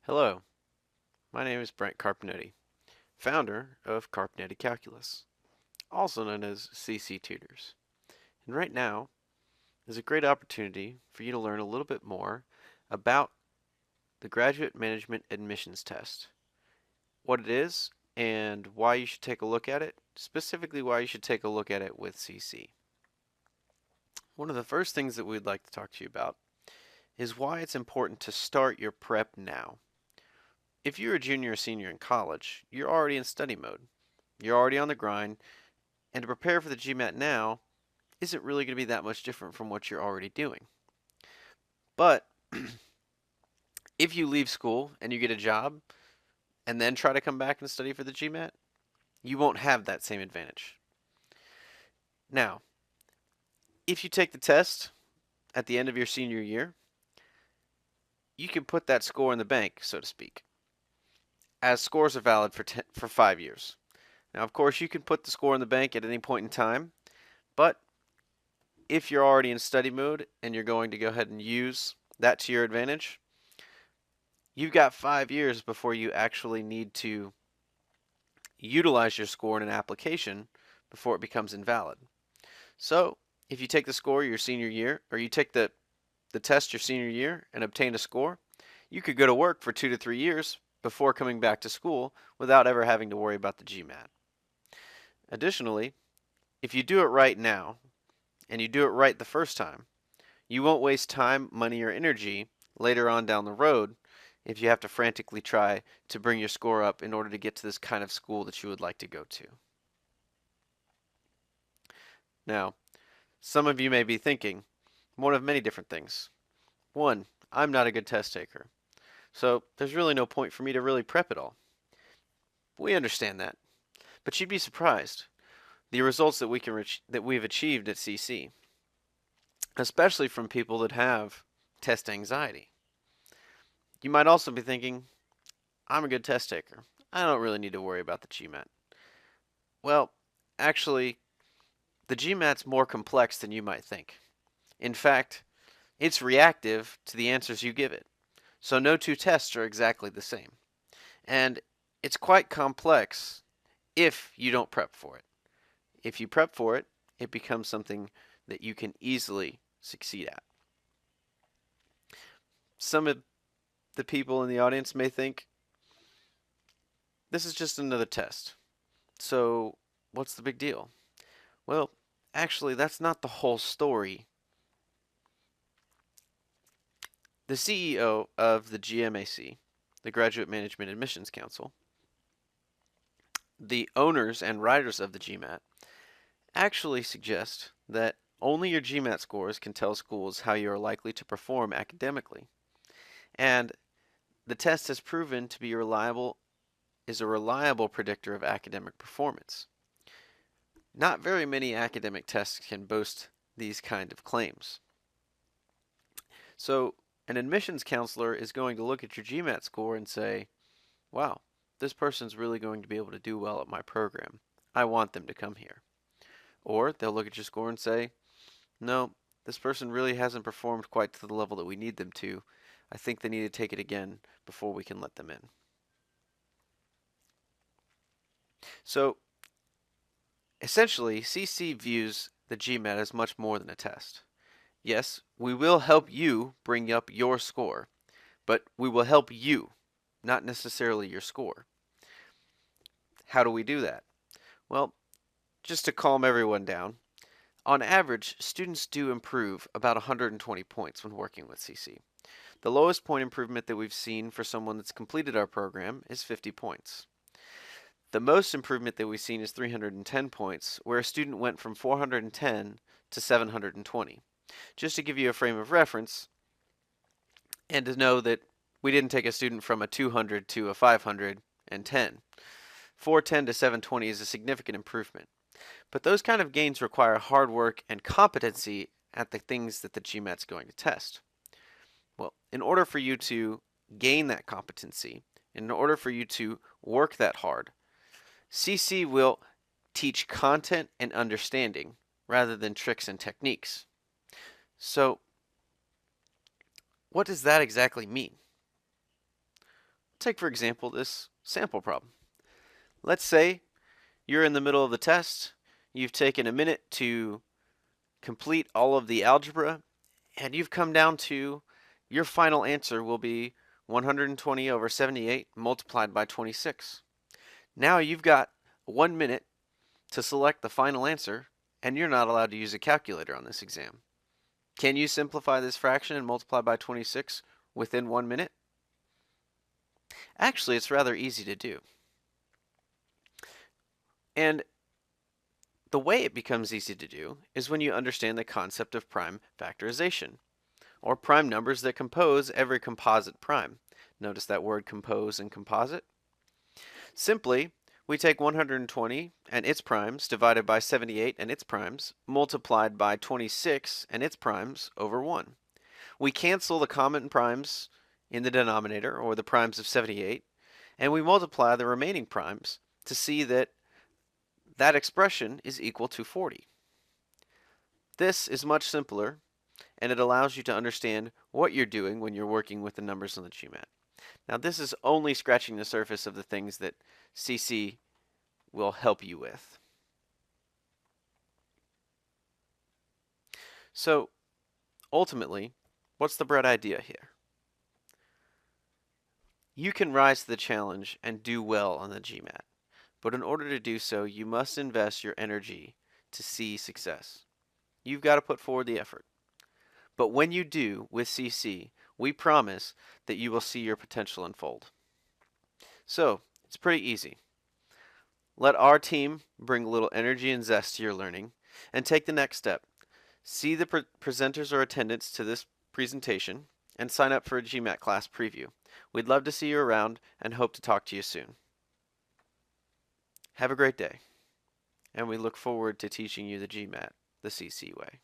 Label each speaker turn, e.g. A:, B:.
A: Hello, my name is Brent Carpinetti, founder of Carpinetti Calculus, also known as CC Tutors. And right now is a great opportunity for you to learn a little bit more about the Graduate Management Admissions Test, what it is, and why you should take a look at it, specifically why you should take a look at it with CC. One of the first things that we'd like to talk to you about is why it's important to start your prep now. If you're a junior or senior in college, you're already in study mode. You're already on the grind, and to prepare for the GMAT now isn't really going to be that much different from what you're already doing. But if you leave school and you get a job and then try to come back and study for the GMAT, you won't have that same advantage. Now, if you take the test at the end of your senior year, you can put that score in the bank, so to speak, as scores are valid for 5 years. Now, of course, you can put the score in the bank at any point in time, but if you're already in study mode and you're going to go ahead and use that to your advantage, you've got 5 years before you actually need to utilize your score in an application before it becomes invalid. So, if you take the score your senior year, or you take the test your senior year and obtain a score, you could go to work for 2 to 3 years before coming back to school without ever having to worry about the GMAT. Additionally, if you do it right now, and you do it right the first time, you won't waste time, money, or energy later on down the road if you have to frantically try to bring your score up in order to get to this kind of school that you would like to go to. Now, some of you may be thinking one of many different things. One, I'm not a good test taker, so there's really no point for me to really prep at all. We understand that, but you'd be surprised the results that we've achieved at CC, especially from people that have test anxiety. You might also be thinking, I'm a good test taker. I don't really need to worry about the GMAT. Well, actually, the GMAT's more complex than you might think. In fact, it's reactive to the answers you give it. So no two tests are exactly the same. And it's quite complex if you don't prep for it. If you prep for it, it becomes something that you can easily succeed at. Some of the people in the audience may think, this is just another test. So what's the big deal? Well, actually, that's not the whole story. The CEO of the GMAC, the Graduate Management Admissions Council, the owners and writers of the GMAT, actually suggest that only your GMAT scores can tell schools how you are likely to perform academically. And the test has proven to be a reliable predictor of academic performance. Not very many academic tests can boast these kind of claims. So an admissions counselor is going to look at your GMAT score and say, wow, this person's really going to be able to do well at my program. I want them to come here. Or they'll look at your score and say, no, this person really hasn't performed quite to the level that we need them to. I think they need to take it again before we can let them in. So essentially, CC views the GMAT as much more than a test. Yes, we will help you bring up your score, but we will help you, not necessarily your score. How do we do that? Well, just to calm everyone down, on average, students do improve about 120 points when working with CC. The lowest point improvement that we've seen for someone that's completed our program is 50 points. The most improvement that we've seen is 310 points, where a student went from 410 to 720. Just to give you a frame of reference, and to know that we didn't take a student from a 200 to a 510. 410 to 720 is a significant improvement. But those kind of gains require hard work and competency at the things that the GMAT's going to test. Well, in order for you to gain that competency, in order for you to work that hard, CC will teach content and understanding rather than tricks and techniques. So, what does that exactly mean? Take for example this sample problem. Let's say you're in the middle of the test, you've taken a minute to complete all of the algebra, and you've come down to your final answer will be 120 over 78 multiplied by 26. Now you've got 1 minute to select the final answer, and you're not allowed to use a calculator on this exam. Can you simplify this fraction and multiply by 26 within 1 minute? Actually, it's rather easy to do. And the way it becomes easy to do is when you understand the concept of prime factorization, or prime numbers that compose every composite prime. Notice that word compose and composite. Simply, we take 120 and its primes divided by 78 and its primes multiplied by 26 and its primes over 1. We cancel the common primes in the denominator, or the primes of 78, and we multiply the remaining primes to see that that expression is equal to 40. This is much simpler, and it allows you to understand what you're doing when you're working with the numbers on the GMAT. Now, this is only scratching the surface of the things that CC will help you with. So, ultimately, what's the bright idea here? You can rise to the challenge and do well on the GMAT, but in order to do so, you must invest your energy to see success. You've got to put forward the effort. But when you do with CC, we promise that you will see your potential unfold. So, it's pretty easy. Let our team bring a little energy and zest to your learning, and take the next step. See the presenters or attendants to this presentation, and sign up for a GMAT class preview. We'd love to see you around and hope to talk to you soon. Have a great day, and we look forward to teaching you the GMAT the CC way.